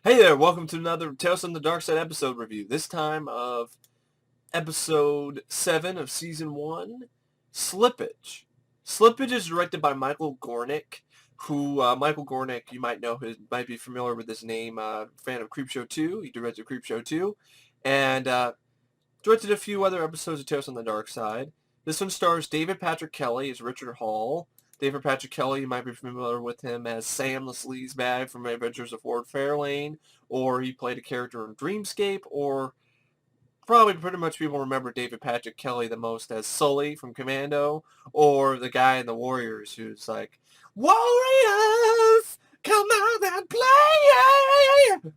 Hey there, welcome to another Tales from the Darkside episode review. This time of episode 7 of season 1, Slippage. Slippage is directed by Michael Gornick, Michael Gornick, you might know, might be familiar with his name, fan of Creepshow 2. He directed Creepshow 2, and directed a few other episodes of Tales from the Darkside. This one stars David Patrick Kelly as Richard Hall. David Patrick Kelly, you might be familiar with him as Sam the Sleazebag from Adventures of Lord Fairlane, or he played a character in Dreamscape, or probably pretty much people remember David Patrick Kelly the most as Sully from Commando, or the guy in The Warriors who's like, Warriors, come out and play!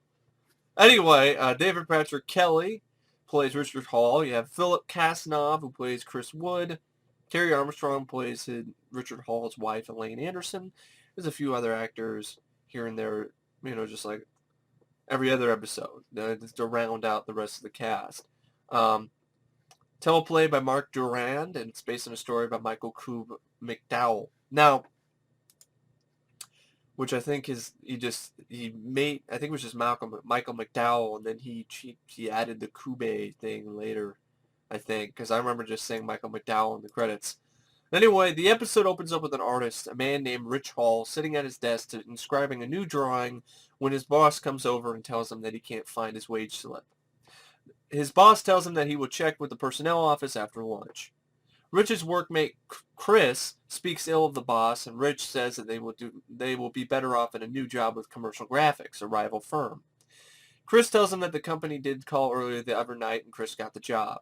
Anyway, David Patrick Kelly plays Richard Hall. You have Phillip Casnoff, who plays Chris Wood. Kerry Armstrong plays Richard Hall's wife, Elaine Anderson. There's a few other actors here and there, just like every other episode to round out the rest of the cast. Teleplay by Mark Durand, and it's based on a story by Michael Coob McDowell. Now, which I think I think it was just Michael McDowell, and then he added the Kube thing later, I think, because I remember just saying Michael McDowell in the credits. Anyway, the episode opens up with an artist, a man named Rich Hall, sitting at his desk inscribing a new drawing when his boss comes over and tells him that he can't find his wage slip. His boss tells him that he will check with the personnel office after lunch. Rich's workmate Chris speaks ill of the boss, and Rich says that they will be better off in a new job with Commercial Graphics, a rival firm. Chris tells him that the company did call earlier the other night, and Chris got the job.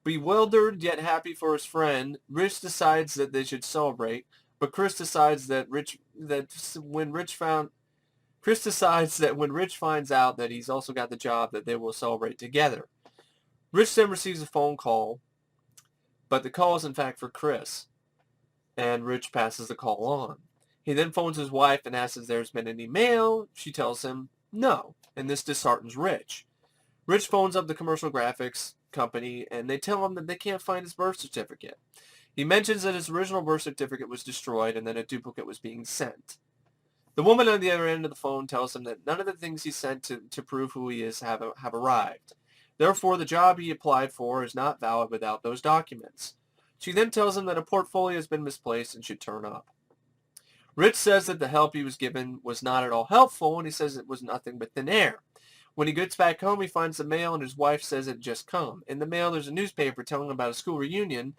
Bewildered yet happy for his friend, Rich decides that they should celebrate, but Chris decides that when Rich finds out that he's also got the job, that they will celebrate together. Rich then receives a phone call, but the call is in fact for Chris, and Rich passes the call on. He then phones his wife and asks if there's been any mail. She tells him no, and this disheartens Rich. Rich phones up the Commercial Graphics company, and they tell him that they can't find his birth certificate. He mentions that his original birth certificate was destroyed and that a duplicate was being sent. The woman on the other end of the phone tells him that none of the things he sent to prove who he is have arrived. Therefore, the job he applied for is not valid without those documents. She then tells him that a portfolio has been misplaced and should turn up. Rich says that the help he was given was not at all helpful, and he says it was nothing but thin air. When he gets back home, he finds the mail, and his wife says it just come. In the mail, there's a newspaper telling him about a school reunion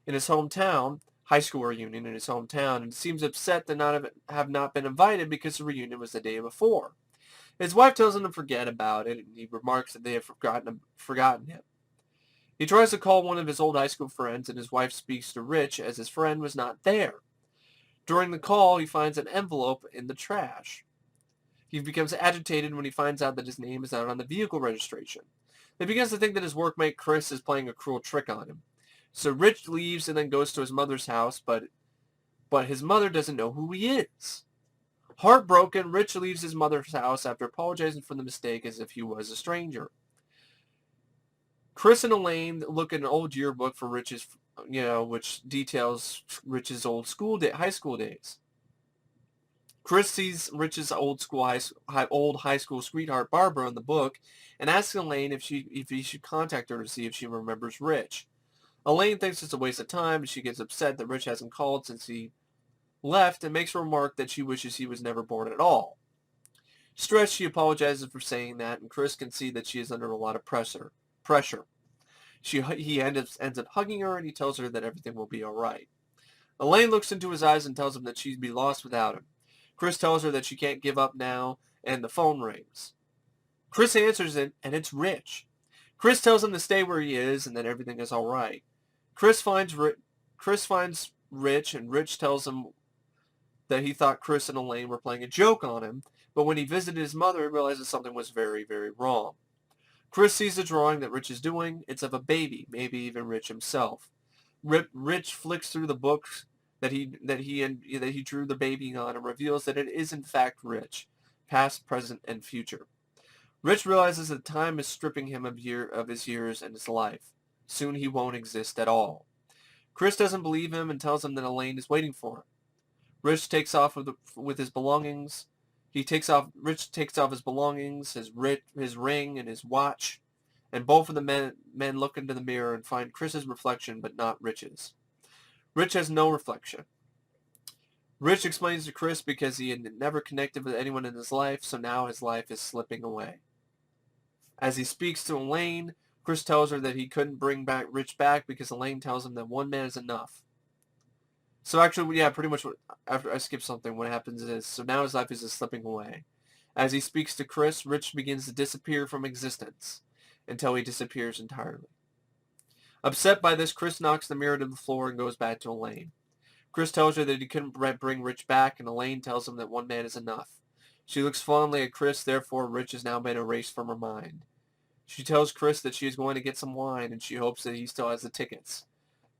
in his hometown, high school reunion in his hometown, and seems upset to have not been invited because the reunion was the day before. His wife tells him to forget about it, and he remarks that they have forgotten him. He tries to call one of his old high school friends, and his wife speaks to Rich as his friend was not there. During the call, he finds an envelope in the trash. He becomes agitated when he finds out that his name is not on the vehicle registration. He begins to think that his workmate Chris is playing a cruel trick on him. So Rich leaves and then goes to his mother's house, but his mother doesn't know who he is. Heartbroken, Rich leaves his mother's house after apologizing for the mistake as if he was a stranger. Chris and Elaine look at an old yearbook for Rich's, which details Rich's old high school days. Chris sees Rich's old high school sweetheart Barbara in the book and asks Elaine if he should contact her to see if she remembers Rich. Elaine thinks it's a waste of time, and she gets upset that Rich hasn't called since he left and makes a remark that she wishes he was never born at all. Stressed, she apologizes for saying that, and Chris can see that she is under a lot of pressure. He ends up hugging her, and he tells her that everything will be all right. Elaine looks into his eyes and tells him that she'd be lost without him. Chris tells her that she can't give up now, and the phone rings. Chris answers it, and it's Rich. Chris tells him to stay where he is and that everything is all right. Chris finds Rich, and Rich tells him that he thought Chris and Elaine were playing a joke on him, but when he visited his mother, he realizes something was very, very wrong. Chris sees the drawing that Rich is doing. It's of a baby, maybe even Rich himself. Rich flicks through the books that he drew the baby on and reveals that it is in fact Rich, past, present, and future. Rich realizes that time is stripping him of his years and his life. Soon he won't exist at all. Chris doesn't believe him and tells him that Elaine is waiting for him. Rich takes off with his belongings Rich takes off his belongings, his ring, and his watch, and both of the men look into the mirror and find Chris's reflection, but not Rich's. Rich has no reflection. Rich explains to Chris because he had never connected with anyone in his life, so now his life is slipping away. As he speaks to Elaine, Chris tells her that he couldn't bring Rich back because Elaine tells him that one man is enough. So actually, yeah, pretty much after I skip something, what happens is, so now his life is just slipping away. As he speaks to Chris, Rich begins to disappear from existence until he disappears entirely. Upset by this, Chris knocks the mirror to the floor and goes back to Elaine. Chris tells her that he couldn't bring Rich back, and Elaine tells him that one man is enough. She looks fondly at Chris, therefore Rich has now been erased from her mind. She tells Chris that she is going to get some wine, and she hopes that he still has the tickets.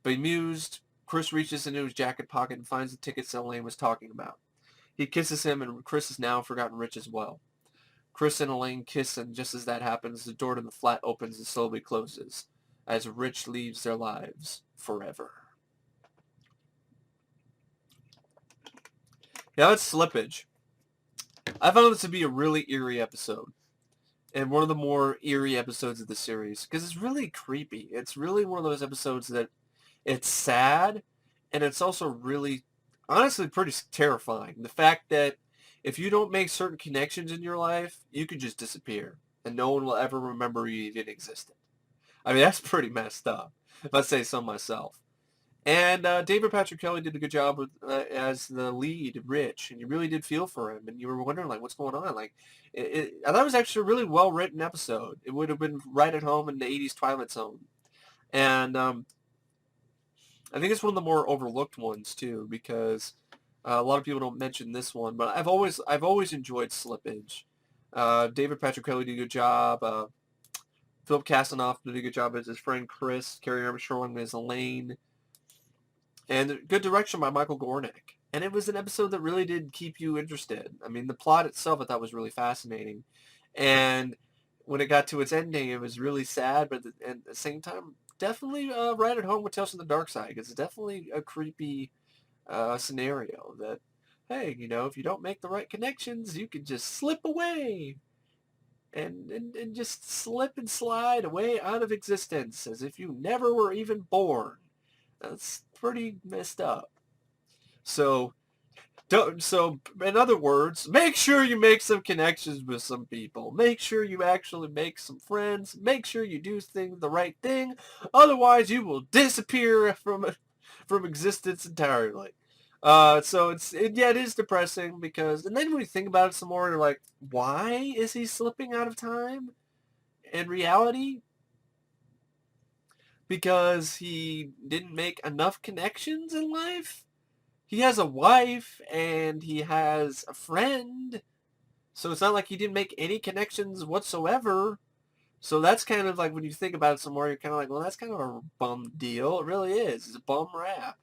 Bemused, Chris reaches into his jacket pocket and finds the tickets that Elaine was talking about. He kisses him, and Chris has now forgotten Rich as well. Chris and Elaine kiss, and just as that happens, the door to the flat opens and slowly closes, as Rich leaves their lives forever. Yeah, that's Slippage. I found this to be a really eerie episode. And one of the more eerie episodes of the series. Because it's really creepy. It's really one of those episodes that it's sad. And it's also really, honestly, pretty terrifying. The fact that if you don't make certain connections in your life, you can just disappear. And no one will ever remember you even existed. I mean, that's pretty messed up, if I say so myself. And David Patrick Kelly did a good job with as the lead, Rich, and you really did feel for him, and you were wondering, like, what's going on? Like, I thought it was actually a really well-written episode. It would have been right at home in the 80s Twilight Zone. And I think it's one of the more overlooked ones, too, because a lot of people don't mention this one, but I've always enjoyed Slippage. David Patrick Kelly did a good job. Phillip Casnoff did a good job as his friend Chris. Kerry Armstrong as Elaine. And good direction by Michael Gornick. And it was an episode that really did keep you interested. I mean, the plot itself I thought was really fascinating. And when it got to its ending, it was really sad, but at the same time, definitely right at home with Tales from the Darkside. Because it's definitely a creepy scenario that, hey, you know, if you don't make the right connections, you can just slip away. And just slip and slide away out of existence as if you never were even born. That's pretty messed up. So in other words, make sure you make some connections with some people. Make sure you actually make some friends. Make sure you do the right thing. Otherwise, you will disappear from existence entirely. So it is depressing because, and then when you think about it some more, you're like, why is he slipping out of time? In reality, because he didn't make enough connections in life. He has a wife and he has a friend. So it's not like he didn't make any connections whatsoever. So that's kind of like, when you think about it some more, you're kind of like, well, that's kind of a bum deal. It really is. It's a bum rap.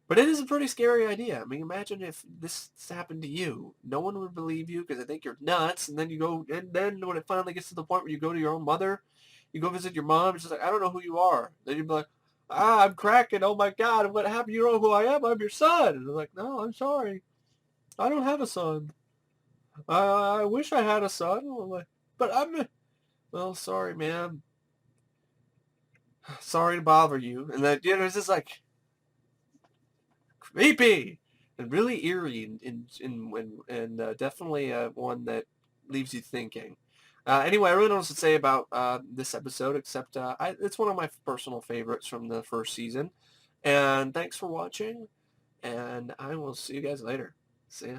But it is a pretty scary idea. I mean, imagine if this happened to you. No one would believe you because they think you're nuts. And then when it finally gets to the point where you go to your own mother, you go visit your mom, it's just like, I don't know who you are. Then you'd be like, I'm cracking. Oh my God, what happened? You know who I am? I'm your son. And they're like, no, I'm sorry. I don't have a son. I wish I had a son. I'm like, but well, sorry, man. Sorry to bother you. And then, it's just like creepy and really eerie and definitely one that leaves you thinking. Anyway, I really don't know what to say about this episode, except it's one of my personal favorites from the first season. And thanks for watching, and I will see you guys later. See ya.